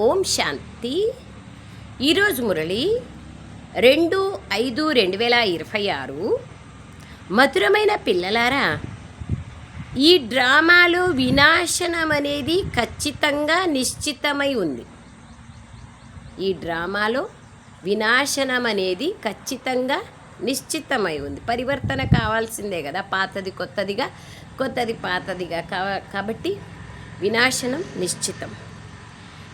ఓం శాంతి. ఈరోజు మురళి 2/5/2026. మధురమైన పిల్లలారా, ఈ డ్రామాలో వినాశనం అనేది ఖచ్చితంగా నిశ్చితమై ఉంది. ఈ డ్రామాలో వినాశనం అనేది ఖచ్చితంగా నిశ్చితమై ఉంది. పరివర్తన కావాల్సిందే కదా, పాతది కొత్తదిగా, కొత్తది పాతదిగా. కాబట్టి వినాశనం నిశ్చితం.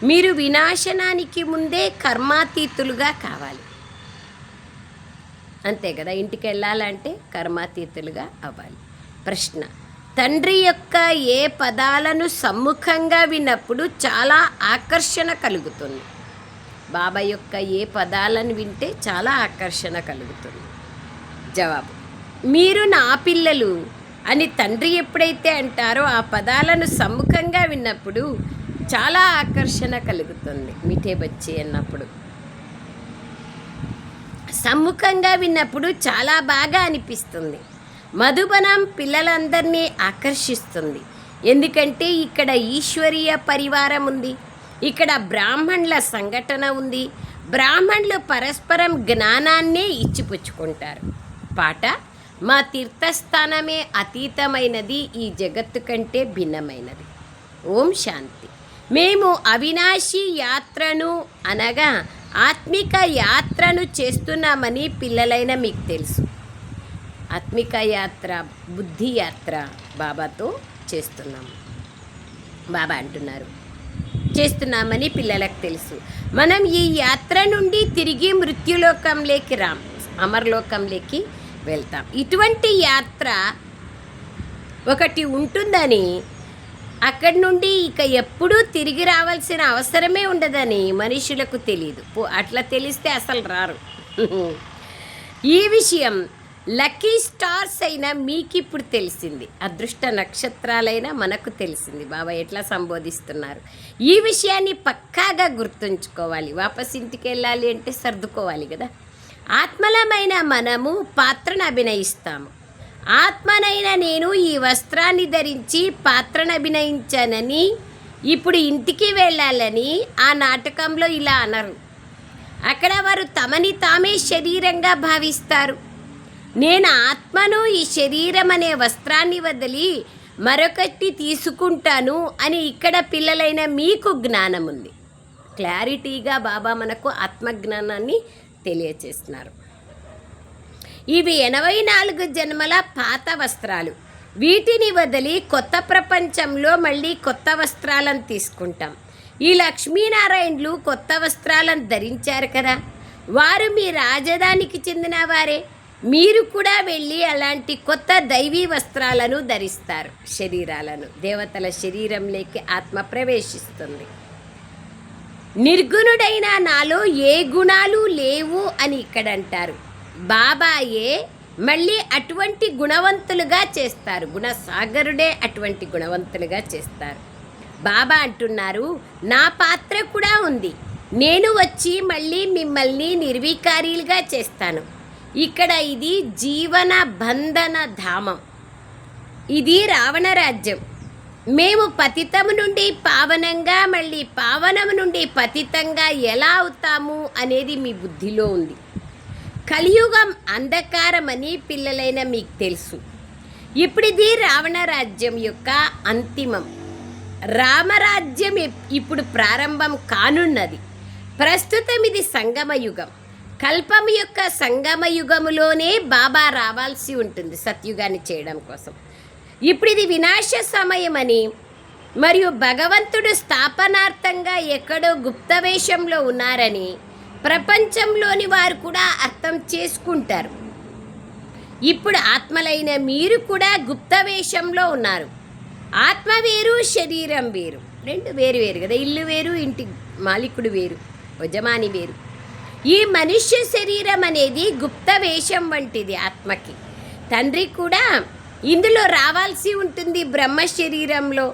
మీరు వినాశనానికి ముందే కర్మాతీతులుగా కావాలి, అంతే కదా. ఇంటికి వెళ్ళాలంటే కర్మాతీతులుగా అవ్వాలి. ప్రశ్న: తండ్రి యొక్క ఏ పదాలను సమ్ముఖంగా విన్నప్పుడు చాలా ఆకర్షణ కలుగుతుంది? బాబా యొక్క ఏ పదాలను వింటే చాలా ఆకర్షణ కలుగుతుంది? జవాబు: మీరు నా పిల్లలు అని తండ్రి ఎప్పుడైతే అంటారో ఆ పదాలను సమ్ముఖంగా విన్నప్పుడు చాలా ఆకర్షణ కలుగుతుంది. మిఠే బచ్చి అన్నప్పుడు, సమ్ముఖంగా విన్నప్పుడు చాలా బాగా అనిపిస్తుంది. మధుబనం పిల్లలందరినీ ఆకర్షిస్తుంది. ఎందుకంటే ఇక్కడ ఈశ్వరీయ పరివారం ఉంది, ఇక్కడ బ్రాహ్మణుల సంఘటన ఉంది. బ్రాహ్మణులు పరస్పరం జ్ఞానాన్నే ఇచ్చిపుచ్చుకుంటారు. పాట: మా తీర్థస్థానమే అతీతమైనది, ఈ జగత్తు కంటే భిన్నమైనది. ఓం శాంతి. మేము అవినాశి యాత్రను అనగా ఆత్మిక యాత్రను చేస్తున్నామని పిల్లలైన మీకు తెలుసు. ఆత్మిక యాత్ర, బుద్ధి యాత్ర బాబాతో చేస్తున్నాము. బాబా అంటున్నారు చేస్తున్నామని పిల్లలకు తెలుసు. మనం ఈ యాత్ర నుండి తిరిగి మృత్యులోకంలోకి అమరలోకంలోకి వెళ్తాం. ఇటువంటి యాత్ర ఒకటి ఉంటుందని, అక్కడి నుండి ఇక ఎప్పుడూ తిరిగి రావాల్సిన అవసరమే ఉండదని మనుషులకు తెలియదు. అట్లా తెలిస్తే అసలు రారు. ఈ విషయం లక్కీ స్టార్స్ అయినా మీకు ఇప్పుడు తెలిసింది, అదృష్ట నక్షత్రాలైనా మనకు తెలిసింది. బాబా ఎట్లా సంబోధిస్తున్నారు ఈ విషయాన్ని పక్కాగా గుర్తుంచుకోవాలి. వాపస్ ఇంటికి వెళ్ళాలి అంటే సర్దుకోవాలి కదా. ఆత్మలమైన మనము పాత్రను అభినయిస్తాము. ఆత్మనైన నేను ఈ వస్త్రాన్ని ధరించి పాత్రను అభినయించానని, ఇప్పుడు ఇంటికి వెళ్ళాలని ఆ నాటకంలో ఇలా అనరు. అక్కడ వారు తమని తామే శరీరంగా భావిస్తారు. నేను ఆత్మను ఈ శరీరం అనే వస్త్రాన్ని వదిలి మరొకటి తీసుకుంటాను అని ఇక్కడ పిల్లలైన మీకు జ్ఞానం ఉంది. క్లారిటీగా బాబా మనకు ఆత్మజ్ఞానాన్ని తెలియచేస్తున్నారు. ఇవి 84 జన్మల పాత వస్త్రాలు. వీటిని వదిలి కొత్త ప్రపంచంలో మళ్ళీ కొత్త వస్త్రాలను తీసుకుంటాం. ఈ లక్ష్మీనారాయణులు కొత్త వస్త్రాలను ధరించారు కదా, వారు మీ రాజధానికి చెందిన వారే. మీరు కూడా వెళ్ళి అలాంటి కొత్త దైవీ వస్త్రాలను ధరిస్తారు. శరీరాలను, దేవతల శరీరంలోకి ఆత్మ ప్రవేశిస్తుంది. నిర్గుణుడైన నాలో ఏ గుణాలు లేవు అని ఇక్కడ అంటారు. బాబాయే మళ్ళీ అటువంటి గుణవంతులుగా చేస్తారు. గుణసాగరుడే అటువంటి గుణవంతులుగా చేస్తారు. బాబా అంటున్నారు, నా పాత్ర కూడా ఉంది. నేను వచ్చి మళ్ళీ మిమ్మల్ని నిర్వికారీలుగా చేస్తాను. ఇక్కడ ఇది జీవన బంధన ధామం, ఇది రావణ రాజ్యం. మేము పతితము నుండి పావనంగా, మళ్ళీ పావనము నుండి పతితంగా ఎలా అవుతాము అనేది మీ బుద్ధిలో ఉంది. కలియుగం అంధకారమని పిల్లలైన మీకు తెలుసు. ఇప్పుడు ఇది రావణ రాజ్యం యొక్క అంతిమం. రామరాజ్యం ఇప్పుడు ప్రారంభం కానున్నది. ప్రస్తుతం ఇది సంగమయుగం. కల్పం యొక్క సంగమయుగములోనే బాబా రావాల్సి ఉంటుంది సత్యుగాన్ని చేయడం కోసం. ఇప్పుడు ఇది వినాశ సమయమని మరియు భగవంతుడు స్థాపనార్థంగా ఎక్కడో గుప్తవేషంలో ఉన్నారని ప్రపంచంలోని వారు కూడా అర్థం చేసుకుంటారు. ఇప్పుడు ఆత్మలైన మీరు కూడా గుప్తవేషంలో ఉన్నారు. ఆత్మ వేరు, శరీరం వేరు, రెండు వేరు వేరు కదా. ఇల్లు వేరు, ఇంటి మాలికుడు వేరు, యజమాని వేరు. ఈ మనుష్య శరీరం అనేది గుప్త వేషం వంటిది ఆత్మకి. తండ్రి కూడా ఇందులో రావాల్సి ఉంటుంది. బ్రహ్మ శరీరంలో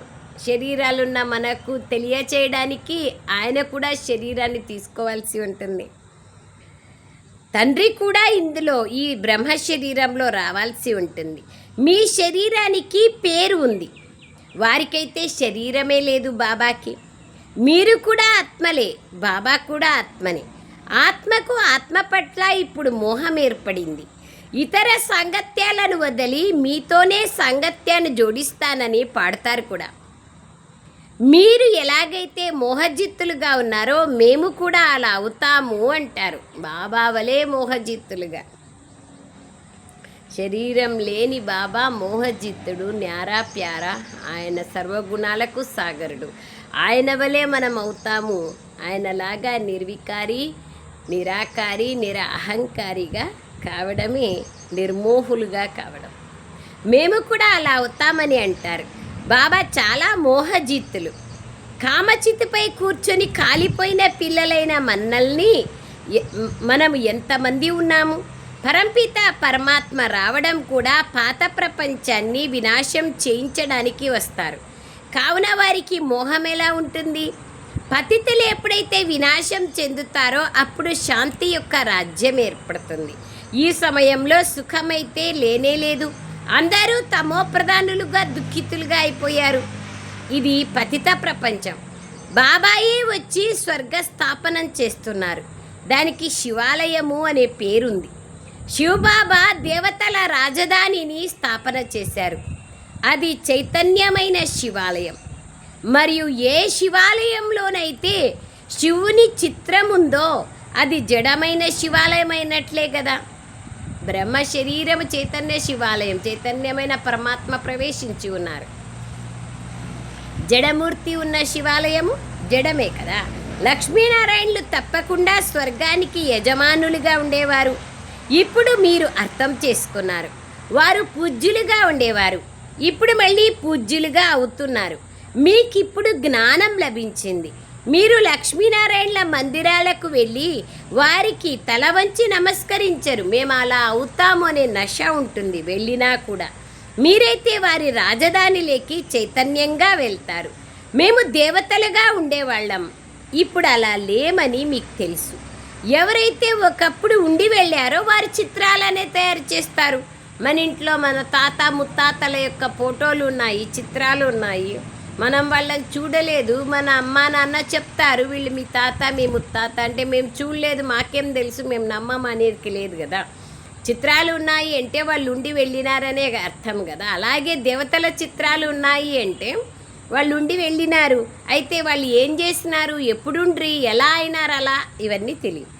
శరీరాలున్న మనకు తెలియచేయడానికి ఆయన కూడా శరీరాన్ని తీసుకోవాల్సి ఉంటుంది. తండ్రి కూడా ఇందులో ఈ బ్రహ్మ శరీరంలో రావాల్సి ఉంటుంది. మీ శరీరానికి పేరు ఉంది, వారికైతే శరీరమే లేదు బాబాకి. మీరు కూడా ఆత్మలే, బాబా కూడా ఆత్మనే. ఆత్మకు ఆత్మ పట్ల ఇప్పుడు మోహం ఏర్పడింది. ఇతర సాంగత్యాలను వదిలి మీతోనే సాంగత్యాన్ని జోడిస్తానని పాడతారు కూడా. మీరు ఎలాగైతే మోహజిత్తులుగా ఉన్నారో మేము కూడా అలా అవుతాము అంటారు. బాబా వలే మోహజిత్తులుగా. శరీరం లేని బాబా మోహజిత్తుడు, న్యారా ప్యారా. ఆయన సర్వగుణాలకు సాగరుడు. ఆయన వలే మనం అవుతాము. ఆయనలాగా నిర్వికారి, నిరాకారి, అహంకారిగా కావడమే నిర్మోహులుగా కావడం. మేము కూడా అలా అవుతామని అంటారు. బాబా చాలా మోహజిత్తులు. కామచిత్తుపై కూర్చొని కాలిపోయిన పిల్లలైన మనల్ని మనం ఎంతమంది ఉన్నాము? పరంపిత పరమాత్మ రావడం కూడా పాత ప్రపంచాన్ని వినాశం చేయించడానికి వస్తారు. కావున వారికి మోహం ఎలా ఉంటుంది? పతితులు ఎప్పుడైతే వినాశం చెందుతారో అప్పుడు శాంతి యొక్క రాజ్యం ఏర్పడుతుంది. ఈ సమయంలో సుఖమైతే లేనే లేదు. అందరూ తమో ప్రధానులుగా దుఃఖితులుగా అయిపోయారు. ఇది పతిత ప్రపంచం. బాబాయే వచ్చి స్వర్గ స్థాపనం చేస్తున్నారు. దానికి శివాలయము అనే పేరుంది. శివబాబా దేవతల రాజధానిని స్థాపన చేశారు. అది చైతన్యమైన శివాలయం. మరియు ఏ శివాలయంలోనైతే శివుని చిత్రం ఉందో అది జడమైన శివాలయం అయినట్లే కదా. బ్రహ్మ శరీరము చైతన్య శివాలయం. చైతన్యమైన పరమాత్మ ప్రవేశించి ఉన్నారు. జడమూర్తి ఉన్న శివాలయము జడమే కదా. లక్ష్మీనారాయణులు తప్పకుండా స్వర్గానికి యజమానులుగా ఉండేవారు. ఇప్పుడు మీరు అర్థం చేసుకున్నారు. వారు పూజ్యులుగా ఉండేవారు. ఇప్పుడు మళ్ళీ పూజ్యులుగా అవుతున్నారు. మీకిప్పుడు జ్ఞానం లభించింది. మీరు లక్ష్మీనారాయణల మందిరాలకు వెళ్ళి వారికి తల వంచి నమస్కరించరు. మేము అలా అవుతాము అనే నశ ఉంటుంది వెళ్ళినా కూడా. మీరైతే వారి రాజధానిలోకి చైతన్యంగా వెళ్తారు. మేము దేవతలుగా ఉండేవాళ్ళం, ఇప్పుడు అలా లేమని మీకు తెలుసు. ఎవరైతే ఒకప్పుడు ఉండి వెళ్ళారో వారి చిత్రాలనే తయారు చేస్తారు. మన ఇంట్లో మన తాత ముత్తాతల యొక్క ఫోటోలు ఉన్నాయి, చిత్రాలు ఉన్నాయి. మనం వాళ్ళని చూడలేదు. మన అమ్మ నాన్న చెప్తారు, వీళ్ళు మీ తాత మీ ముత్తాత అంటే మేము చూడలేదు, మాకేం తెలుసు, మేము నమ్మం అనేది లేదు కదా. చిత్రాలు ఉన్నాయి అంటే వాళ్ళు ఉండి వెళ్ళినారనే అర్థం కదా. అలాగే దేవతల చిత్రాలు ఉన్నాయి అంటే వాళ్ళు ఉండి వెళ్ళినారు. అయితే వాళ్ళు ఏం చేసినారు, ఎప్పుడుండ్రి, ఎలా అయినారు, అలా ఇవన్నీ తెలియదు.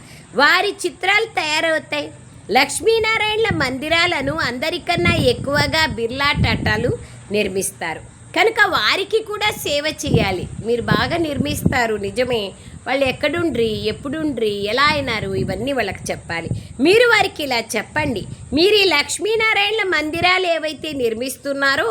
వారి చిత్రాలు తయారవుతాయి. లక్ష్మీనారాయణల మందిరాలను అందరికన్నా ఎక్కువగా బిర్లా టాటాలు నిర్మిస్తారు కనుక వారికి కూడా సేవ చేయాలి. మీరు బాగా నిర్మిస్తారు నిజమే. వాళ్ళు ఎక్కడుండ్రి, ఎప్పుడుండ్రి, ఎలా అయినారు, ఇవన్నీ వాళ్ళకి చెప్పాలి. మీరు వారికి ఇలా చెప్పండి, మీరు ఈ లక్ష్మీనారాయణల మందిరాలు ఏవైతే నిర్మిస్తున్నారో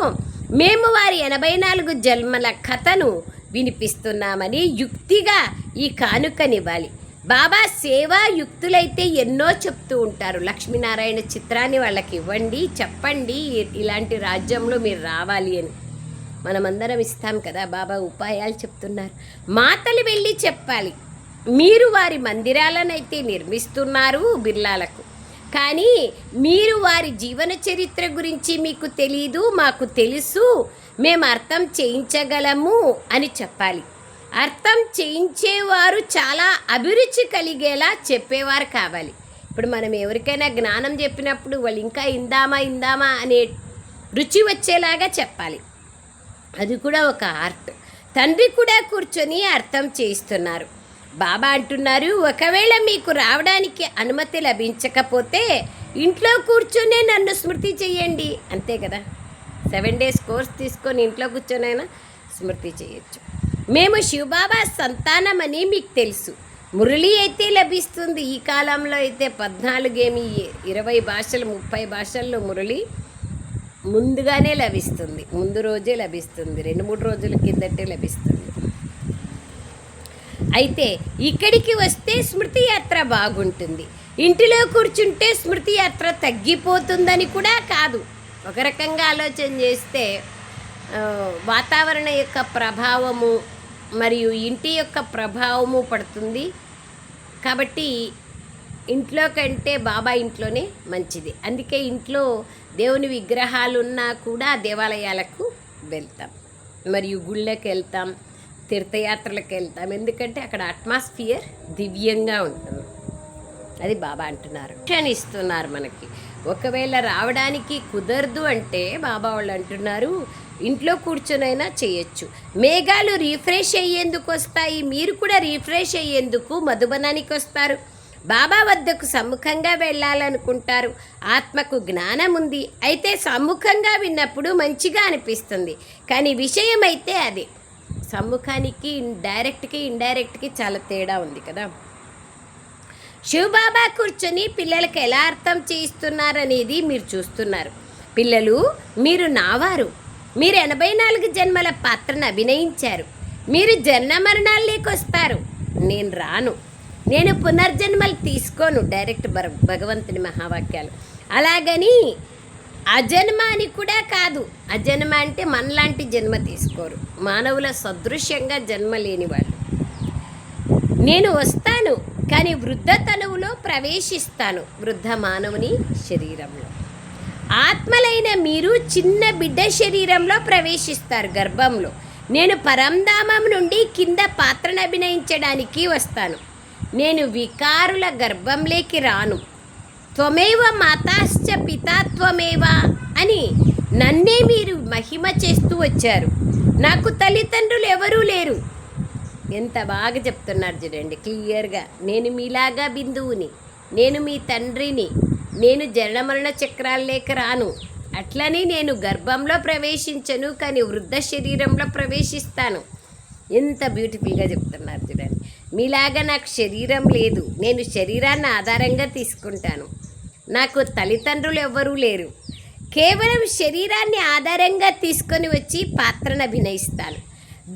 మేము వారి 84 జన్మల కథను వినిపిస్తున్నామని యుక్తిగా ఈ కానుకనివ్వాలి. బాబా సేవా యుక్తులైతే ఎన్నో చెప్తూ ఉంటారు. లక్ష్మీనారాయణ చిత్రాన్ని వాళ్ళకి ఇవ్వండి, చెప్పండి ఇలాంటి రాజ్యంలో మీరు రావాలి అని. మనమందరం ఇస్తాం కదా. బాబా ఉపాయాలు చెప్తున్నారు. మాతలు వెళ్ళి చెప్పాలి, మీరు వారి మందిరాలనైతే నిర్మిస్తున్నారు బిర్లాలకు, కానీ మీరు వారి జీవన చరిత్ర గురించి మీకు తెలీదు, మాకు తెలుసు, మేము అర్థం చేయించగలము అని చెప్పాలి. అర్థం చేయించేవారు చాలా అభిరుచి కలిగేలా చెప్పేవారు కావాలి. ఇప్పుడు మనం ఎవరికైనా జ్ఞానం చెప్పినప్పుడు వాళ్ళు ఇంకా ఇందామా అనే రుచి వచ్చేలాగా చెప్పాలి. అది కూడా ఒక ఆర్ట్. తండ్రి కూడా కూర్చొని అర్థం చేయిస్తున్నారు. బాబా అంటున్నారు, ఒకవేళ మీకు రావడానికి అనుమతి లభించకపోతే ఇంట్లో కూర్చొనే నన్ను స్మృతి చేయండి, అంతే కదా. 7 days కోర్స్ తీసుకొని ఇంట్లో కూర్చొనైనా స్మృతి చేయొచ్చు. మేము శివబాబా సంతానమని మీకు తెలుసు. మురళి అయితే లభిస్తుంది. ఈ కాలంలో అయితే 14 ఏమి 20 భాషలు 30 భాషల్లో మురళి ముందుగానే లభిస్తుంది. ముందు రోజే లభిస్తుంది, 2-3 రోజుల కిందటే లభిస్తుంది. అయితే ఇక్కడికి వస్తే స్మృతి యాత్ర బాగుంటుంది. ఇంటిలో కూర్చుంటే స్మృతి యాత్ర తగ్గిపోతుందని కూడా కాదు. ఒక రకంగా ఆలోచన చేస్తే వాతావరణ యొక్క ప్రభావము మరియు ఇంటి యొక్క ప్రభావము పడుతుంది. కాబట్టి ఇంట్లో కంటే బాబా ఇంట్లోనే మంచిది. అందుకే ఇంట్లో దేవుని విగ్రహాలు ఉన్నా కూడా దేవాలయాలకు వెళ్తాం మరియు గుళ్ళకి వెళ్తాం. తీర్థయాత్రలకు వెళ్తాం, ఎందుకంటే అక్కడ అట్మాస్ఫియర్ దివ్యంగా ఉంటుంది. అది బాబా అంటున్నారు, ఇస్తున్నారు మనకి. ఒకవేళ రావడానికి కుదరదు అంటే బాబా వాళ్ళు అంటున్నారు ఇంట్లో కూర్చొనైనా చేయొచ్చు. మేఘాలు రీఫ్రెష్ అయ్యేందుకు వస్తాయి, మీరు కూడా రీఫ్రెష్ అయ్యేందుకు మధుబనానికి వస్తారు. బాబా వద్దకు సమ్ముఖంగా వెళ్ళాలనుకుంటారు. ఆత్మకు జ్ఞానం ఉంది, అయితే సమ్ముఖంగా విన్నప్పుడు మంచిగా అనిపిస్తుంది. కానీ విషయం అయితే అది సమ్ముఖానికి డైరెక్ట్కి ఇండైరెక్ట్కి చాలా తేడా ఉంది కదా. శివబాబా కూర్చొని పిల్లలకి ఎలా అర్థం చేయిస్తున్నారనేది మీరు చూస్తున్నారు. పిల్లలు, మీరు నావారు, మీరు 84 జన్మల పాత్రను అభినయించారు. మీరు జన్మ మరణాల్లోకి వస్తారు. నేను రాను, నేను పునర్జన్మలు తీసుకోను. డైరెక్ట్ భగవంతుని మహావాక్యాలు. అలాగని అజన్మ అని కూడా కాదు. అజన్మ అంటే మనలాంటి జన్మ తీసుకోరు, మానవుల సదృశ్యంగా జన్మ లేని వాళ్ళు. నేను వస్తాను, కానీ వృద్ధ తనువులో ప్రవేశిస్తాను, వృద్ధ మానవుని శరీరంలో. ఆత్మలైన మీరు చిన్న బిడ్డ శరీరంలో ప్రవేశిస్తారు, గర్భంలో. నేను పరంధామం నుండి కింద పాత్రను అభినయించడానికి వస్తాను. నేను వికారుల గర్భంలోకి రాను. త్వమేవ మాతాశ్చ పితా త్వమేవ అని నన్నే మీరు మహిమ చేస్తూ వచ్చారు. నాకు తల్లిదండ్రులు ఎవరూ లేరు. ఎంత బాగా చెప్తున్నారు చూడండి క్లియర్గా. నేను మీలాగా బిందువుని, నేను మీ తండ్రిని, నేను జనమరణ చక్రాల్లోకి రాను. అట్లని నేను గర్భంలో ప్రవేశించను, కానీ వృద్ధ శరీరంలో ప్రవేశిస్తాను. ఎంత బ్యూటిఫుల్గా చెప్తున్నారు చూడండి. మీలాగా నాకు శరీరం లేదు, నేను శరీరాన్ని ఆధారంగా తీసుకుంటాను. నాకు తల్లిదండ్రులు ఎవ్వరూ లేరు. కేవలం శరీరాన్ని ఆధారంగా తీసుకొని వచ్చి పాత్రను అభినయిస్తాను.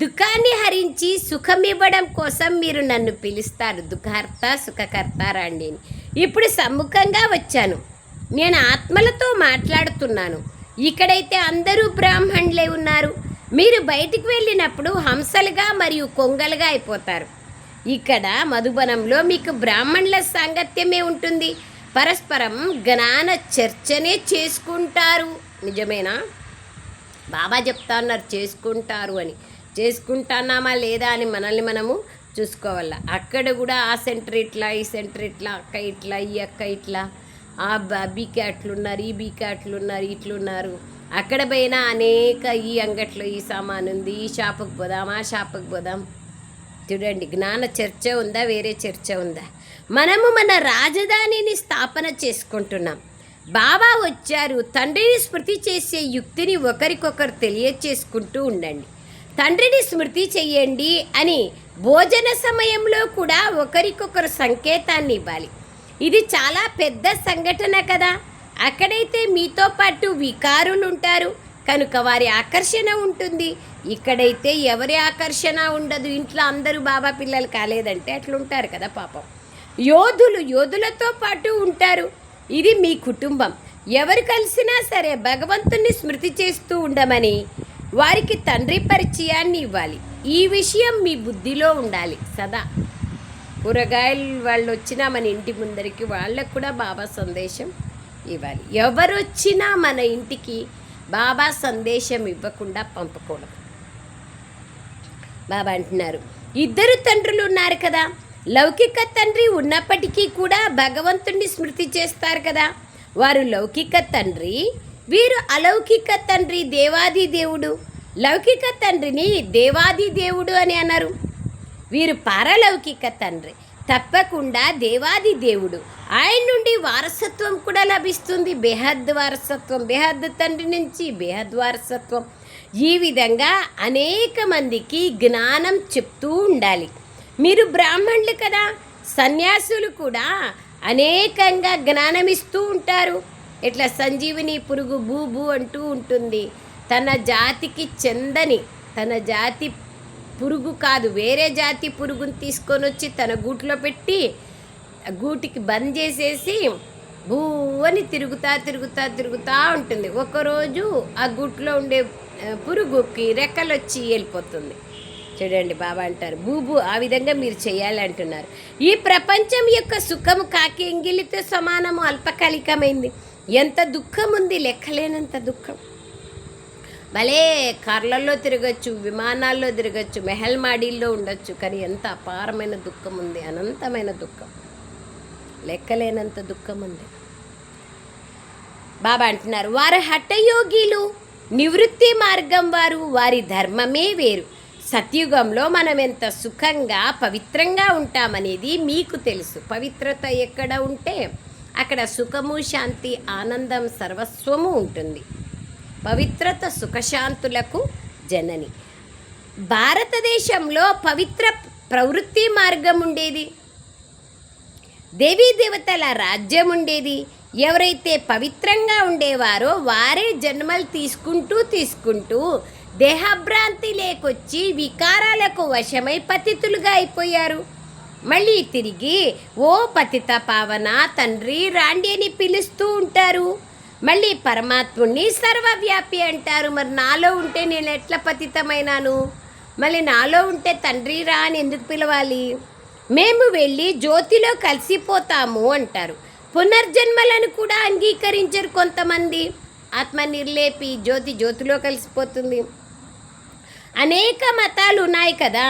దుఃఖాన్ని హరించి సుఖం ఇవ్వడం కోసం మీరు నన్ను పిలుస్తారు. దుఃఖహర్త సుఖకర్త రండి. ఇప్పుడు సమ్ముఖంగా వచ్చాను. నేను ఆత్మలతో మాట్లాడుతున్నాను. ఇక్కడైతే అందరూ బ్రాహ్మణులే ఉన్నారు. మీరు బయటికి వెళ్ళినప్పుడు హంసలుగా మరియు కొంగలుగా అయిపోతారు. ఇక్కడ మధుబనంలో మీకు బ్రాహ్మణుల సాంగత్యమే ఉంటుంది. పరస్పరం జ్ఞాన చర్చనే చేసుకుంటారు. నిజమేనా? బాబా చెప్తా ఉన్నారు చేసుకుంటారు అని. చేసుకుంటున్నామా లేదా అని మనల్ని మనము చూసుకోవాల. అక్కడ కూడా ఆ సెంటర్ ఇట్లా, ఈ సెంటర్ ఇట్లా, అక్క ఇట్లా, ఈ అక్క ఇట్లా, ఆ బీకే అట్లున్నారు, ఈ బీకే అట్లున్నారు, ఇట్లున్నారు. అక్కడ పోయినా అనేక ఈ అంగట్లో ఈ సామాను ఉంది, ఈ షాపుకి పోదాం, ఆ షాపుకి పోదాం. చూడండి, జ్ఞాన చర్చ ఉందా, వేరే చర్చ ఉందా? మనము మన రాజధానిని స్థాపన చేసుకుంటున్నాం. బాబా వచ్చారు. తండ్రిని స్మృతి చేసే యుక్తిని ఒకరికొకరు తెలియచేసుకుంటూ ఉండండి. తండ్రిని స్మృతి చెయ్యండి అని భోజన సమయంలో కూడా ఒకరికొకరు సంకేతాన్ని ఇవ్వాలి. ఇది చాలా పెద్ద సంఘటన కదా. అక్కడైతే మీతో పాటు వికారులు ఉంటారు కనుక వారి ఆకర్షణ ఉంటుంది. ఇక్కడైతే ఎవరి ఆకర్షణ ఉండదు. ఇంట్లో అందరూ బాబా పిల్లలు కాలేదంటే అట్లుంటారు కదా పాపం. యోధులతో పాటు ఉంటారు. ఇది మీ కుటుంబం. ఎవరు కలిసినా సరే భగవంతుని స్మృతి చేస్తూ ఉండమని వారికి తండ్రి పరిచయాన్ని ఇవ్వాలి. ఈ విషయం మీ బుద్ధిలో ఉండాలి సదా. కూరగాయలు వాళ్ళు వచ్చినా మన ఇంటి ముందరికి వాళ్ళకు కూడా బాబా సందేశం ఇవ్వాలి. ఎవరు వచ్చినా మన ఇంటికి బాబా సందేశం ఇవ్వకుండా పంపకూడదు. బాబా అంటున్నారు, ఇద్దరు తండ్రులు ఉన్నారు కదా. లౌకిక తండ్రి ఉన్నప్పటికీ కూడా భగవంతుణ్ణి స్మృతి చేస్తారు కదా. వారు లౌకిక తండ్రి, వీరు అలౌకిక తండ్రి, దేవాది దేవుడు. లౌకిక తండ్రిని దేవాది దేవుడు అని అన్నారు. వీరు పారలౌకిక తండ్రి, తప్పకుండా దేవాది దేవుడు. ఆయన నుండి వారసత్వం కూడా లభిస్తుంది. బేహద్ వారసత్వం, బేహద్ తండ్రి నుంచి బేహద్ వారసత్వం. ఈ విధంగా అనేక మందికి జ్ఞానం చెప్తూ ఉండాలి. మీరు బ్రాహ్మణులు కదా, సన్యాసులు కూడా అనేకంగా జ్ఞానం ఇస్తూ ఉంటారు. ఇట్లా సంజీవిని పురుగు బూ అంటూ ఉంటుంది. తన జాతికి చెందని, తన జాతి పురుగు కాదు, వేరే జాతి పురుగుని తీసుకొని వచ్చి తన గూట్లో పెట్టి గూటికి బంద్ చేసేసి భూ అని తిరుగుతా ఉంటుంది. ఒకరోజు ఆ గూట్లో ఉండే పురుగుకి రెక్కలు వచ్చి వెళ్ళిపోతుంది. చూడండి, బాబా అంటారు బూబు ఆ విధంగా మీరు చేయాలి అంటున్నారు. ఈ ప్రపంచం యొక్క సుఖము కాకి ఎంగిలితో సమానము, అల్పకాలికమైంది. ఎంత దుఃఖం ఉంది, లెక్కలేనంత దుఃఖం. భలే కార్లల్లో తిరగచ్చు, విమానాల్లో తిరగచ్చు, మెహల్ మాడీల్లో ఉండొచ్చు, కానీ ఎంత అపారమైన దుఃఖం ఉంది, అనంతమైన దుఃఖం, లెక్కలేనంత దుఃఖం ఉంది. బాబా అంటున్నారు, వారు హఠయోగిలు, నివృత్తి మార్గం వారు, వారి ధర్మమే వేరు. సత్యుగంలో మనం ఎంత సుఖంగా పవిత్రంగా ఉంటామనేది మీకు తెలుసు. పవిత్రత ఎక్కడ ఉంటే అక్కడ సుఖము, శాంతి, ఆనందం, సర్వస్వము ఉంటుంది. పవిత్రత సుఖశాంతులకు జనని. భారతదేశంలో పవిత్ర ప్రవృత్తి మార్గం ఉండేది, దేవీ దేవతల రాజ్యం ఉండేది. ఎవరైతే పవిత్రంగా ఉండేవారో వారే జన్మలు తీసుకుంటూ దేహభ్రాంతి లేకొచ్చి వికారాలకు వశమై పతితులుగా అయిపోయారు. మళ్ళీ తిరిగి ఓ పతిత పావన తండ్రి రాండి అని పిలుస్తూ ఉంటారు. మళ్ళీ పరమాత్ముణ్ణి సర్వవ్యాపి అంటారు. మరి నాలో ఉంటే నేను ఎట్లా పతితమైనాను? మళ్ళీ నాలో ఉంటే తండ్రి రా అని ఎందుకు పిలవాలి? మేము వెళ్ళి జ్యోతిలో కలిసిపోతాము అంటారు. పునర్జన్మలను కూడా అంగీకరించరు కొంతమంది. ఆత్మ నిర్లేపి జ్యోతిలో కలిసిపోతుంది. అనేక మతాలు ఉన్నాయి కదా.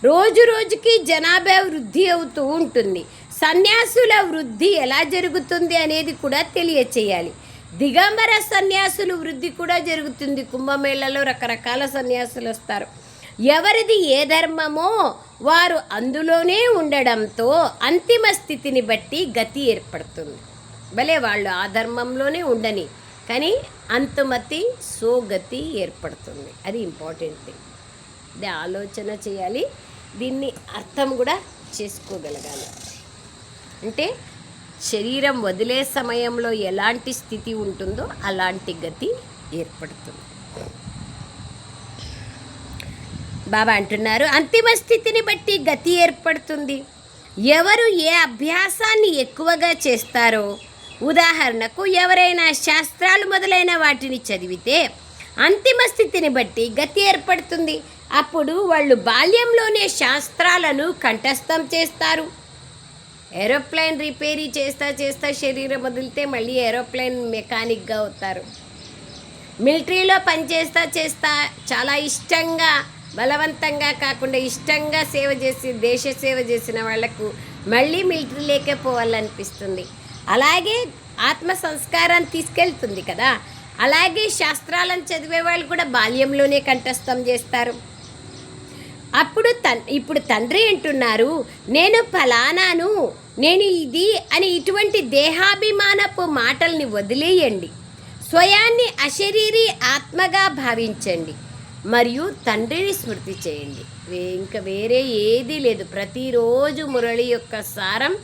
రోజు రోజుకి జనాభా వృద్ధి అవుతూ ఉంటుంది. సన్యాసుల వృద్ధి ఎలా జరుగుతుంది అనేది కూడా తెలియచేయాలి. దిగంబర సన్యాసుల వృద్ధి కూడా జరుగుతుంది. కుంభమేళలో రకరకాల సన్యాసులు వస్తారు. ఎవరిది ఏ ధర్మమో వారు అందులోనే ఉండడంతో అంతిమ స్థితిని బట్టి గతి ఏర్పడుతుంది. భలే వాళ్ళు ఆ ధర్మంలోనే ఉండని, కానీ అంతమతి సోగతి ఏర్పడుతుంది. అది ఇంపార్టెంట్ థింగ్. అది ఆలోచన చేయాలి, దీన్ని అర్థం కూడా చేసుకోగలగాలి. అంటే శరీరం వదిలే సమయంలో ఎలాంటి స్థితి ఉంటుందో అలాంటి గతి ఏర్పడుతుంది. బాబా అంటున్నారు, అంతిమ స్థితిని బట్టి గతి ఏర్పడుతుంది. ఎవరు ఏ అభ్యాసాన్ని ఎక్కువగా చేస్తారో, ఉదాహరణకు ఎవరైనా శాస్త్రాలు మొదలైన వాటిని చదివితే అంతిమ స్థితిని బట్టి గతి ఏర్పడుతుంది. అప్పుడు వాళ్ళు బాల్యంలోనే శాస్త్రాలను కంఠస్థం చేస్తారు. ఏరోప్లేన్ రిపేరీ చేస్తా శరీరం వదిలితే మళ్ళీ ఏరోప్లేన్ మెకానిక్గా అవుతారు. మిలిటరీలో పనిచేస్తా చాలా ఇష్టంగా, బలవంతంగా కాకుండా ఇష్టంగా సేవ చేసి దేశ సేవ చేసిన వాళ్లకు మళ్ళీ మిలిటరీలోకే పోవాలనిపిస్తుంది. అలాగే ఆత్మ సంస్కారాన్ని తీసుకెళ్తుంది కదా. అలాగే శాస్త్రాలను చదివే వాళ్ళు కూడా బాల్యంలోనే కంఠస్థం చేస్తారు. ఇప్పుడు తండ్రి అంటున్నారు, నేను ఫలానాను, నేను ఇది అని ఇటువంటి దేహాభిమానపు మాటల్ని వదిలేయండి. స్వయాన్ని అశరీరి ఆత్మగా భావించండి మరియు తండ్రిని స్మృతి చేయండి. ఇంకా వేరే ఏదీ లేదు. ప్రతిరోజు మురళి యొక్క సారం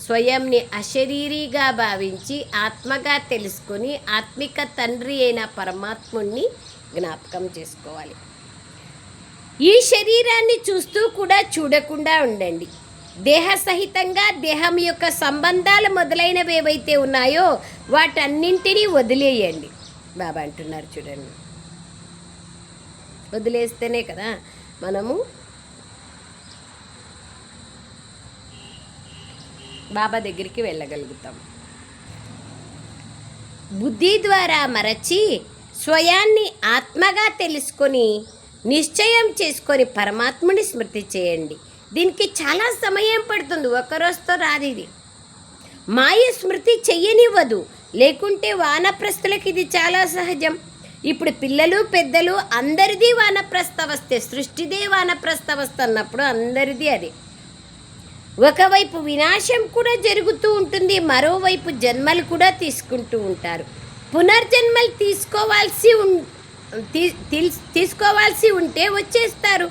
స్వయంని అశరీరిగా భావించి ఆత్మగా తెలుసుకొని ఆత్మిక తండ్రి అయిన పరమాత్ముణ్ణి జ్ఞాపకం చేసుకోవాలి. ఈ శరీరాన్ని చూస్తూ కూడా చూడకుండా ఉండండి. దేహ సహితంగా దేహం యొక్క సంబంధాలు మొదలైనవి ఏవైతే ఉన్నాయో వాటన్నింటినీ వదిలేయండి. బాబా అంటున్నారు చూడండి, వదిలేస్తేనే కదా మనము బాబా దగ్గరికి వెళ్ళగలుగుతాం. బుద్ధి ద్వారా మరచి స్వయాన్ని ఆత్మగా తెలుసుకొని నిశ్చయం చేసుకొని పరమాత్ముని స్మృతి చేయండి. దీనికి చాలా సమయం పడుతుంది, ఒక్కరోజుతో రాదు. ఇది మాయ స్మృతి చెయ్యనివ్వదు. లేకుంటే వానప్రస్థులకు ఇది చాలా సహజం. ఇప్పుడు పిల్లలు పెద్దలు అందరిది వానప్రస్థవస్థే, సృష్టిదే వానప్రస్థవస్థ అన్నప్పుడు అందరిది అదే. ఒకవైపు వినాశం కూడా జరుగుతూ ఉంటుంది, మరోవైపు జన్మలు కూడా తీసుకుంటూ ఉంటారు. పునర్జన్మలు తీసుకోవాల్సి ఉంటే వచ్చేస్తారు.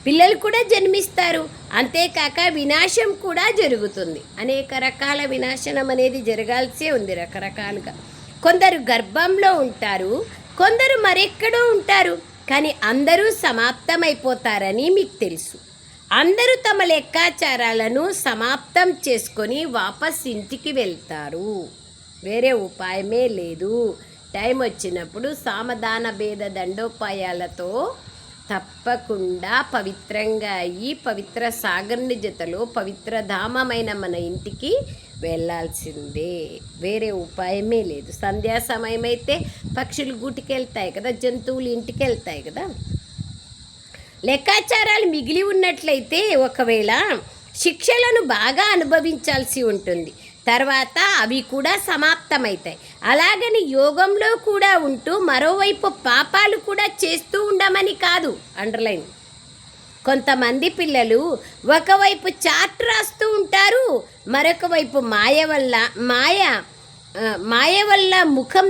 పిల్లలు కూడా జన్మిస్తారు. అంతేకాక వినాశం కూడా జరుగుతుంది. అనేక రకాల వినాశనం అనేది జరగాల్సే ఉంది రకరకాలుగా. కొందరు గర్భంలో ఉంటారు, కొందరు మరెక్కడో ఉంటారు. కానీ అందరూ సమాప్తమైపోతారని మీకు తెలుసు. అందరూ తమ లెక్కాచారాలను సమాప్తం చేసుకొని వాపస్ ఇంటికి వెళ్తారు. వేరే ఉపాయమే లేదు. టైం వచ్చినప్పుడు సామధాన భేద దండోపాయాలతో తప్పకుండా పవిత్రంగా అయ్యి పవిత్ర సాగర్ని జతలో పవిత్ర ధామమైన మన ఇంటికి వెళ్ళాల్సిందే, వేరే ఉపాయమే లేదు. సంధ్యా సమయం అయితే పక్షులు గూటికి వెళ్తాయి కదా, జంతువులు ఇంటికి వెళ్తాయి కదా. లెక్కాచారాలు మిగిలి ఉన్నట్లయితే ఒకవేళ శిక్షలను బాగా అనుభవించాల్సి ఉంటుంది, తర్వాత అవి కూడా సమాప్తమవుతాయి. అలాగని యోగంలో కూడా ఉంటూ మరోవైపు పాపాలు కూడా చేస్తూ ఉండమని కాదు. అండర్లైన్. కొంతమంది పిల్లలు ఒకవైపు చార్ట్ రాస్తూ ఉంటారు, మరొక వైపు మాయ వల్ల ముఖం,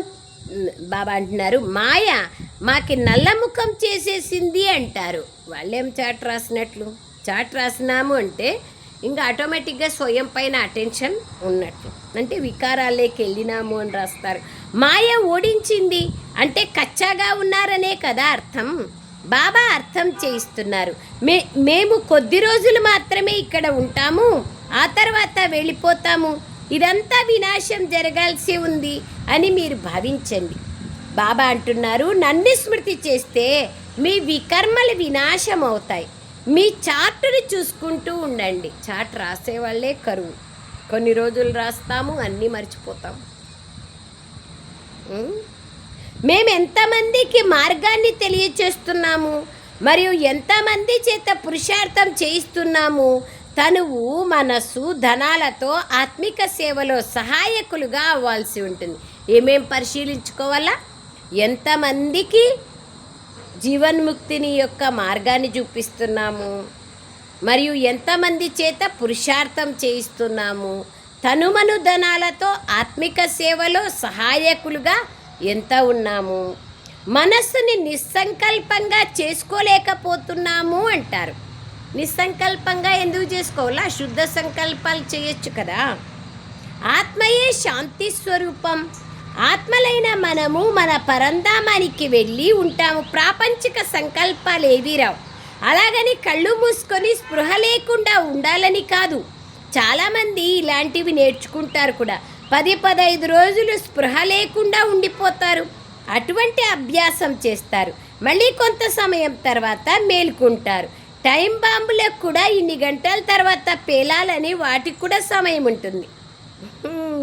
బాబా అంటున్నారు మాయ మాకి నల్ల ముఖం చేసేసింది అంటారు. వాళ్ళేం చాట్ రాసినట్లు? చాట్ రాసినాము అంటే ఇంకా ఆటోమేటిక్గా స్వయం పైన అటెన్షన్ ఉన్నట్లు, అంటే వికారాల్లోకి వెళ్ళినాము అని రాస్తారు. మాయ ఓడించింది అంటే కచ్చాగా ఉన్నారనే కదా అర్థం. బాబా అర్థం చేయిస్తున్నారు, మేము కొద్ది రోజులు మాత్రమే ఇక్కడ ఉంటాము, ఆ తర్వాత వెళ్ళిపోతాము, ఇదంతా వినాశం జరగాల్సి ఉంది అని మీరు భావించండి. బాబా అంటున్నారు, నన్ను స్మృతి చేస్తే మీ వికర్మలు వినాశం అవుతాయి. మీ చార్టుని చూసుకుంటూ ఉండండి. చార్ట్ రాసేవాళ్ళే కరువు. కొన్ని రోజులు రాస్తాము, అన్నీ మర్చిపోతాము. మేము ఎంతమందికి మార్గాన్ని తెలియచేస్తున్నాము మరియు ఎంతమంది చేత పురుషార్థం చేయిస్తున్నాము. తనువు, మనస్సు, ధనాలతో ఆత్మిక సేవలో సహాయకులుగా అవ్వాల్సి ఉంటుంది. ఏమేం పరిశీలించుకోవాలా? ఎంతమందికి జీవన్ముక్తిని యొక్క మార్గాన్ని చూపిస్తున్నాము మరియు ఎంతమంది చేత పురుషార్థం చేయిస్తున్నాము. తనుమను ధనాలతో ఆత్మిక సేవలో సహాయకులుగా ఎంత ఉన్నాము. మనస్సుని నిస్సంకల్పంగా చేసుకోలేకపోతున్నాము అంటారు. నిస్సంకల్పంగా ఎందుకు చేసుకోవాలా? శుద్ధ సంకల్పాలు చేయొచ్చు కదా. ఆత్మయే శాంతి స్వరూపం. ఆత్మలైన మనము మన పరంధామానికి వెళ్ళి ఉంటాము. ప్రాపంచిక సంకల్పాలు ఏవీ రావు. అలాగని కళ్ళు మూసుకొని స్పృహ లేకుండా ఉండాలని కాదు. చాలామంది ఇలాంటివి నేర్చుకుంటారు కూడా. 10-15 రోజులు స్పృహ లేకుండా ఉండిపోతారు. అటువంటి అభ్యాసం చేస్తారు. మళ్ళీ కొంత సమయం తర్వాత మేల్కుంటారు. టైం బాంబులకు కూడా ఇన్ని గంటల తర్వాత పేలాలని వాటికి కూడా సమయం ఉంటుంది.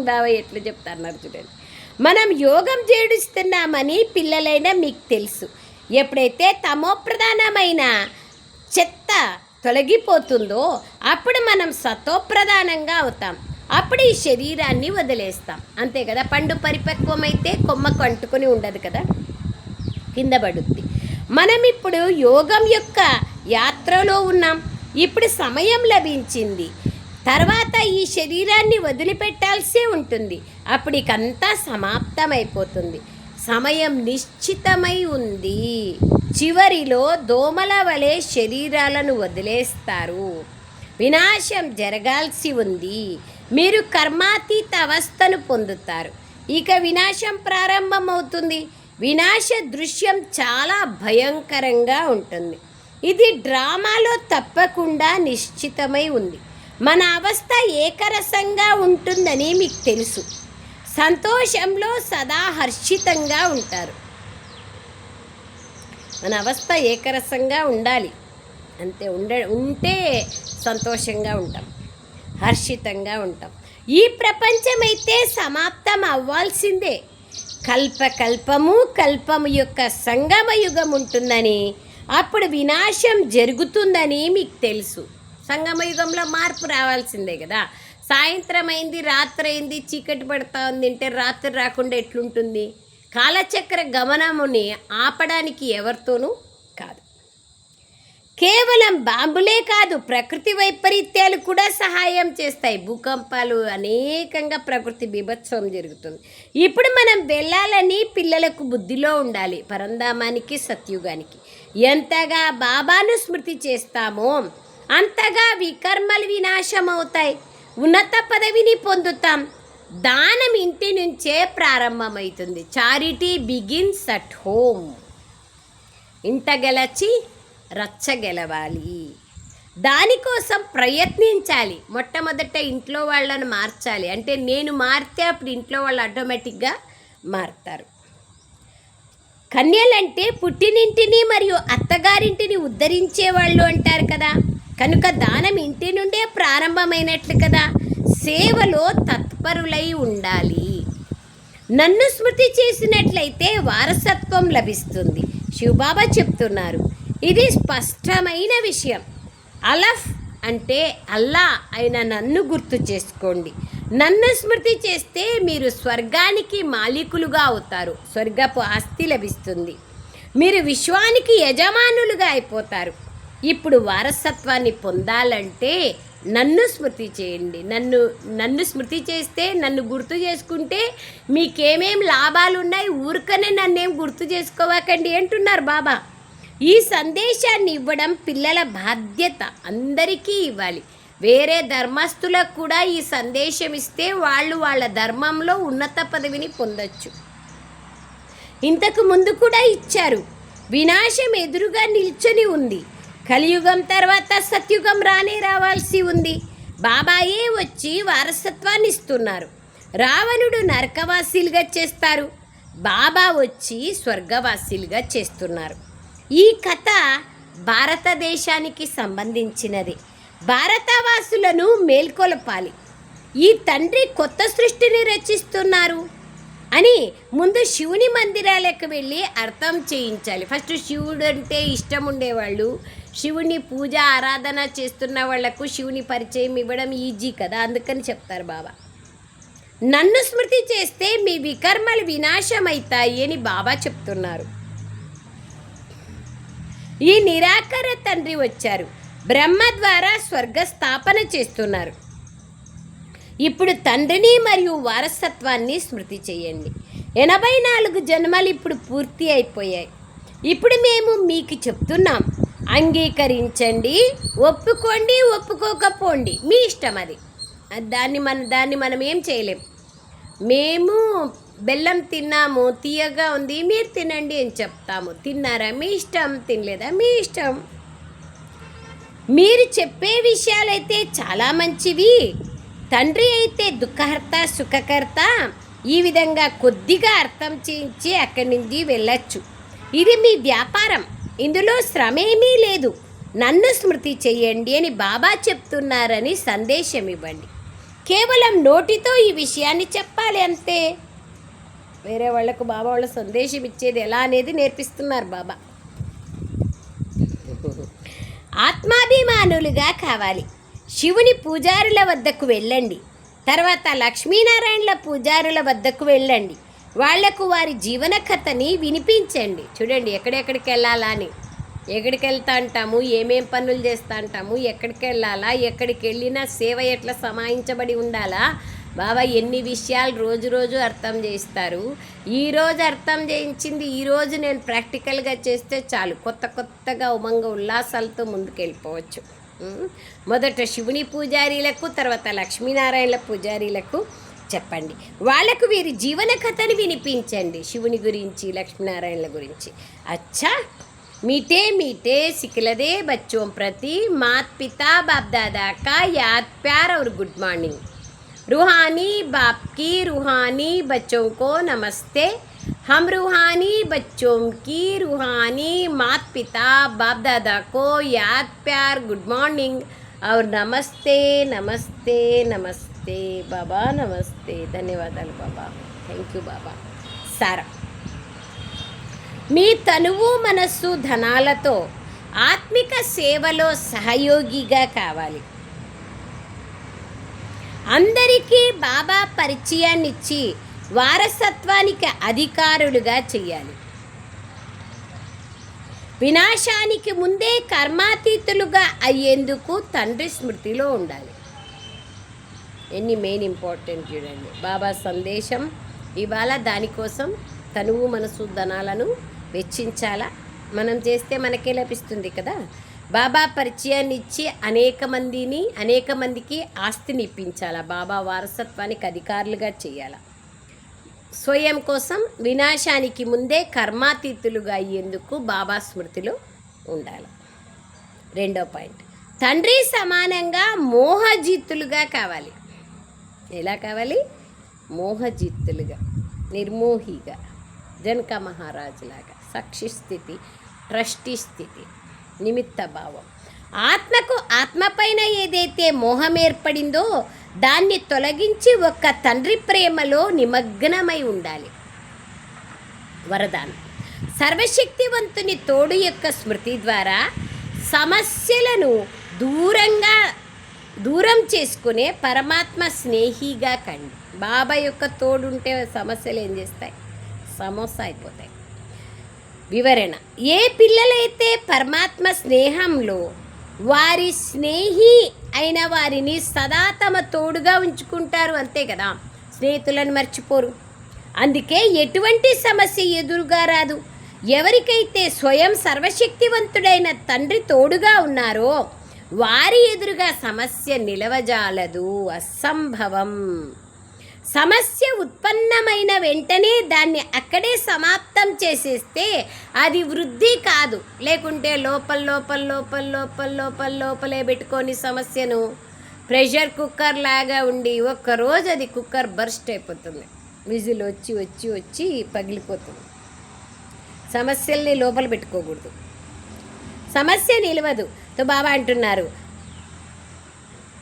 బాబా ఎట్లా చెప్తారు చూడండి. మనం యోగం చేడుస్తున్నామని పిల్లలైనా మీకు తెలుసు. ఎప్పుడైతే తమోప్రధానమైన చెత్త తొలగిపోతుందో అప్పుడు మనం సతోప్రధానంగా అవుతాం. అప్పుడు ఈ శరీరాన్ని వదిలేస్తాం. అంతే కదా. పండు పరిపక్వమైతే కొమ్మకు అంటుకొని ఉండదు కదా, కింద పడుద్ది. మనం ఇప్పుడు యోగం యొక్క యాత్రలో ఉన్నాం. ఇప్పుడు సమయం లభించింది. తర్వాత ఈ శరీరాన్ని వదిలిపెట్టాల్సి ఉంటుంది. అప్పటికంతా సమాప్తమైపోతుంది. సమయం నిశ్చితమై ఉంది. చివరిలో దోమల వలె శరీరాలను వదిలేస్తారు. వినాశం జరగాల్సి ఉంది. మీరు కర్మాతీత అవస్థను పొందుతారు. ఇక వినాశం ప్రారంభమవుతుంది. వినాశ దృశ్యం చాలా భయంకరంగా ఉంటుంది. ఇది డ్రామాలో తప్పకుండా నిశ్చితమై ఉంది. మన అవస్థ ఏకరసంగా ఉంటుందని మీకు తెలుసు. సంతోషంలో సదా హర్షితంగా ఉంటారు. మన అవస్థ ఏకరసంగా ఉండాలి. అంతే. ఉంటే సంతోషంగా ఉంటాం, హర్షితంగా ఉంటాం. ఈ ప్రపంచమైతే సమాప్తం అవ్వాల్సిందే. కల్పము యొక్క సంగమయుగం ఉంటుందని, అప్పుడు వినాశం జరుగుతుందని మీకు తెలుసు. సంగమయుగంలో మార్పు రావాల్సిందే కదా. సాయంత్రం అయింది, రాత్రి అయింది, చీకటి పడుతూ ఉంది అంటే రాత్రి రాకుండా ఎట్లుంటుంది? కాలచక్ర గమనముని ఆపడానికి ఎవరితోనూ కాదు. కేవలం బాంబులే కాదు, ప్రకృతి వైపరీత్యాలు కూడా సహాయం చేస్తాయి. భూకంపాలు, అనేకంగా ప్రకృతి బీభత్సం జరుగుతుంది. ఇప్పుడు మనం వెళ్ళాలని పిల్లలకు బుద్ధిలో ఉండాలి. పరంధామానికి, సత్యుగానికి. ఎంతగా బాబాను స్మృతి చేస్తామో అంతగా వికర్మలు వినాశం అవుతాయి. ఉన్నత పదవిని పొందుతాం. దానం ఇంటి నుంచే ప్రారంభమవుతుంది. Charity begins at home. ఇంట గెలచి రచ్చ గెలవాలి. దానికోసం ప్రయత్నించాలి. మొట్టమొదట ఇంట్లో వాళ్ళను మార్చాలి. అంటే నేను మారితే అప్పుడు ఇంట్లో వాళ్ళు ఆటోమేటిక్గా మారుతారు. కన్యలంటే పుట్టినింటిని మరియు అత్తగారింటిని ఉద్ధరించేవాళ్ళు అంటారు కదా. కనుక దానం ఇంటి నుండే ప్రారంభమైనట్లు కదా. సేవలో తత్పరులై ఉండాలి. నన్ను స్మృతి చేసినట్లయితే వారసత్వం లభిస్తుంది. శివబాబా చెప్తున్నారు, ఇది స్పష్టమైన విషయం. అలఫ్ అంటే అల్లా అయిన నన్ను గుర్తు చేసుకోండి. నన్ను స్మృతి చేస్తే మీరు స్వర్గానికి మాలికులుగా అవుతారు. స్వర్గపు ఆస్తి లభిస్తుంది. మీరు విశ్వానికి యజమానులుగా అయిపోతారు. ఇప్పుడు వారసత్వాన్ని పొందాలంటే నన్ను స్మృతి చేయండి. నన్ను స్మృతి చేస్తే, నన్ను గుర్తు చేసుకుంటే మీకేమేం లాభాలు ఉన్నాయి, ఊరికనే నన్నేం గుర్తు చేసుకోవకండి అంటున్నారు బాబా. ఈ సందేశాన్ని ఇవ్వడం పిల్లల బాధ్యత. అందరికీ ఇవ్వాలి. వేరే ధర్మస్తులకు కూడా ఈ సందేశం ఇస్తే వాళ్ళు వాళ్ళ ధర్మంలో ఉన్నత పదవిని పొందొచ్చు. ఇంతకు ముందు కూడా ఇచ్చారు. వినాశం ఎదురుగా నిల్చొని ఉంది. కలియుగం తర్వాత సత్యుగం రావాల్సి ఉంది. బాబాయే వచ్చి వారసత్వాన్ని ఇస్తున్నారు. రావణుడు నరకవాసీలుగా చేస్తారు. బాబా వచ్చి స్వర్గవాసీలుగా చేస్తున్నారు. ఈ కథ భారతదేశానికి సంబంధించినది. భారతవాసులను మేల్కొలపాలి. ఈ తండ్రి కొత్త సృష్టిని రచిస్తున్నారు అని ముందు శివుని మందిరాలకు వెళ్ళి అర్థం చేయించాలి. ఫస్ట్ శివుడు అంటే ఇష్టం ఉండేవాళ్ళు, శివుని పూజ ఆరాధన చేస్తున్న వాళ్లకు శివుని పరిచయం ఇవ్వడం ఈజీ కదా, అందుకని చెప్తారు బాబా. నన్ను స్మృతి చేస్తే మీ వికర్మలు వినాశమవుతాయి అని బాబా చెప్తున్నారు. ఈ నిరాకార తండ్రి వచ్చారు. బ్రహ్మ ద్వారా స్వర్గ స్థాపన చేస్తున్నారు. ఇప్పుడు తండ్రిని మరియు వారసత్వాన్ని స్మృతి చేయండి. 84 జన్మలు ఇప్పుడు పూర్తి అయిపోయాయి. ఇప్పుడు మేము మీకు చెప్తున్నాం, అంగీకరించండి, ఒప్పుకోండి, ఒప్పుకోకపోండి, మీ ఇష్టం. అది దాన్ని మనం ఏం చేయలేం. మేము బెల్లం తిన్నాము, తీయగా ఉంది, మీరు తినండి అని చెప్తాము. తిన్నారా మీ ఇష్టం, తినలేదా మీ ఇష్టం. మీరు చెప్పే విషయాలైతే చాలా మంచివి. తండ్రి అయితే దుఃఖహర్త సుఖకర్త. ఈ విధంగా కొద్దిగా అర్థం చేయించి అక్కడి నుంచి వెళ్ళచ్చు. ఇది మీ వ్యాపారం, ఇందులో శ్రమేమీ లేదు. నన్ను స్మృతి చేయండి అని బాబా చెప్తున్నారని సందేశం ఇవ్వండి. కేవలం నోటితో ఈ విషయాన్ని చెప్పాలి అంతే. వేరే వాళ్లకు బాబా వాళ్ళ సందేశం ఇచ్చేది ఎలా అనేది నేర్పిస్తున్నారు బాబా. ఆత్మాభిమానులుగా కావాలి. శివుని పూజారుల వద్దకు వెళ్ళండి. తర్వాత లక్ష్మీనారాయణల పూజారుల వద్దకు వెళ్ళండి. వాళ్లకు వారి జీవన కథని వినిపించండి. చూడండి ఎక్కడెక్కడికి వెళ్ళాలా అని. ఎక్కడికి వెళ్తా అంటాము, ఏమేం పనులు చేస్తా అంటాము, ఎక్కడికి వెళ్ళాలా, ఎక్కడికి వెళ్ళినా సేవ ఎట్లా సమాయించబడి ఉండాలా. బాబా ఎన్ని విషయాలు రోజు రోజు అర్థం చేస్తారు. ఈరోజు అర్థం చేయించింది ఈరోజు నేను ప్రాక్టికల్గా చేస్తే చాలు, కొత్తగా ఉమంగ ఉల్లాసాలతో ముందుకెళ్ళిపోవచ్చు. మొదట శివుని పూజారీలకు, తర్వాత లక్ష్మీనారాయణల పూజారీలకు చెప్పండి. వాళ్లకు వీరి జీవన కథని వినిపించండి, శివుని గురించి, లక్ష్మీనారాయణల గురించి. అచ్చా मीठे मीठे सिखलदे बच्चों प्रति माता पिता बाप दादा का याद प्यार और गुड मॉर्निंग. रूहानी बाप की रूहानी बच्चों को नमस्ते. हम रूहानी बच्चों की रूहानी माता पिता बाप दादा को याद प्यार गुड मॉर्निंग और नमस्ते नमस्ते नमस्ते बाबा, नमस्ते. ధన్యవాదాలు బాబా. థ్యాంక్ యూ బాబా. సారా మీ తనువు మనస్సు ధనాలతో ఆత్మిక సేవలో సహయోగిగా కావాలి. అందరికీ బాబా పరిచయాన్నిచ్చి వారసత్వానికి అధికారులుగా చేయాలి. వినాశానికి ముందే కర్మాతీతులుగా అయ్యేందుకు తండ్రి స్మృతిలో ఉండాలి. ఎన్ని మెయిన్ ఇంపార్టెంట్ చూడండి బాబా సందేశం ఇవాళ. దానికోసం తనువు మనసు ధనాలను వెచ్చించాలా. మనం చేస్తే మనకే లభిస్తుంది కదా. బాబా పరిచయాన్ని ఇచ్చి అనేక మందికి ఆస్తిని ఇప్పించాలా. బాబా వారసత్వానికి అధికారులుగా చేయాలా. స్వయం కోసం వినాశానికి ముందే కర్మాతీతులుగా అయ్యేందుకు బాబా స్మృతిలో ఉండాలి. రెండో పాయింట్, తండ్రి సమానంగా మోహజిత్తులుగా కావాలి. ఎలా కావాలి? మోహజిత్తులుగా, నిర్మోహిగా, జనక మహారాజులాగా సాక్షి స్థితి, ట్రస్టీ స్థితి, నిమిత్త భావం. ఆత్మకు ఆత్మపైన ఏదైతే మోహం ఏర్పడిందో దాన్ని తొలగించి ఒక్క తండ్రి ప్రేమలో నిమగ్నమై ఉండాలి. వరదానం. సర్వశక్తివంతుని తోడు యొక్క స్మృతి ద్వారా సమస్యలను దూరం చేసుకునే పరమాత్మ స్నేహిగా కండి. బాబా యొక్క తోడుంటే సమస్యలు ఏం చేస్తాయి? సమోసా అయిపోతాయి. వివరణ. ఏ పిల్లలైతే పరమాత్మ స్నేహంలో వారి స్నేహి అయిన వారిని సదా తమ తోడుగా ఉంచుకుంటారు, అంతే కదా, స్నేహితులను మర్చిపోరు. అందుకే ఎటువంటి సమస్య ఎదురుగా రాదు. ఎవరికైతే స్వయం సర్వశక్తివంతుడైన తండ్రి తోడుగా ఉన్నారో వారి ఎదురుగా సమస్య నిలవజాలదు, అసంభవం. సమస్య ఉత్పన్నమైన వెంటనే దాన్ని అక్కడే సమాప్తం చేసేస్తే అది వృద్ధి కాదు. లేకుంటే లోపలే పెట్టుకొని సమస్యను ప్రెషర్ కుక్కర్ లాగా ఉండి ఒక్కరోజు అది కుక్కర్ బర్స్ట్ అయిపోతుంది, విజిల్ వచ్చి వచ్చి వచ్చి పగిలిపోతుంది. సమస్యల్ని లోపల పెట్టుకోకూడదు, సమస్య నిలవదు. తో బాబా అంటున్నారు,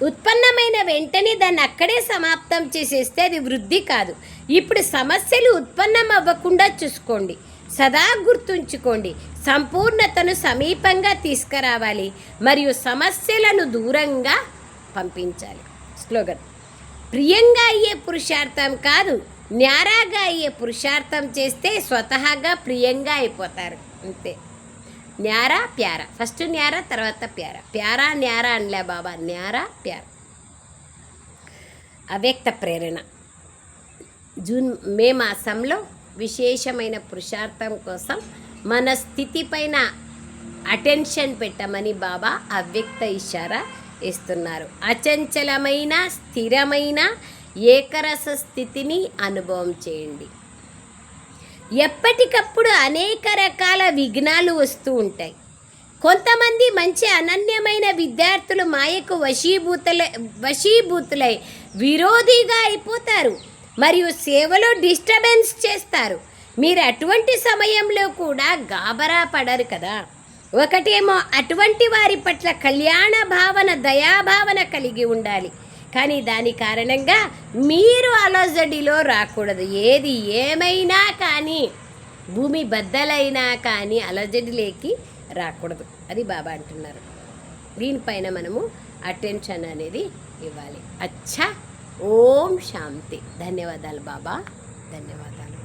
ఉత్పన్నమైన వెంటనే దాన్ని అక్కడే సమాప్తం చేసేస్తే అది వృద్ధి కాదు. ఇప్పుడు సమస్యలు ఉత్పన్నం అవ్వకుండా చూసుకోండి, సదా గుర్తుంచుకోండి. సంపూర్ణతను సమీపంగా తీసుకురావాలి మరియు సమస్యలను దూరంగా పంపించాలి. స్లోగన్. ప్రియంగా అయ్యే పురుషార్థం కాదు, న్యారాగా అయ్యే పురుషార్థం చేస్తే స్వతహాగా ప్రియంగా అయిపోతారు, అంతే. న్యారా ప్యారా, ఫస్ట్ న్యారా తర్వాత ప్యారా. ప్యారా న్యారా అనలే బాబా, న్యారా ప్యారా. అవ్యక్త ప్రేరణ. మే మాసంలో విశేషమైన పురుషార్థం కోసం మన స్థితి పైన అటెన్షన్ పెట్టమని బాబా అవ్యక్త ఇషారా ఇస్తున్నారు. అచంచలమైన స్థిరమైన ఏకరస స్థితిని అనుభవం చేయండి. ఎప్పటికప్పుడు అనేక రకాల విఘ్నాలు వస్తూ ఉంటాయి. కొంతమంది మంచి అనన్యమైన విద్యార్థులు మాయకు వశీభూతులై విరోధిగా అయిపోతారు మరియు సేవలో డిస్టర్బెన్స్ చేస్తారు. మీరు అటువంటి సమయంలో కూడా గాబరా పడరు కదా. ఒకటేమో అటువంటి వారి పట్ల కళ్యాణ భావన, దయాభావన కలిగి ఉండాలి. కానీ దాని కారణంగా మీరు అలజడిలో రాకూడదు. ఏది ఏమైనా కానీ, భూమి బద్దలైనా కానీ అలజడిలోకి రాకూడదు, అది బాబా అంటున్నారు. దీనిపైన మనము అటెన్షన్ అనేది ఇవ్వాలి. అచ్చా. ఓం శాంతి. ధన్యవాదాలు బాబా, ధన్యవాదాలు.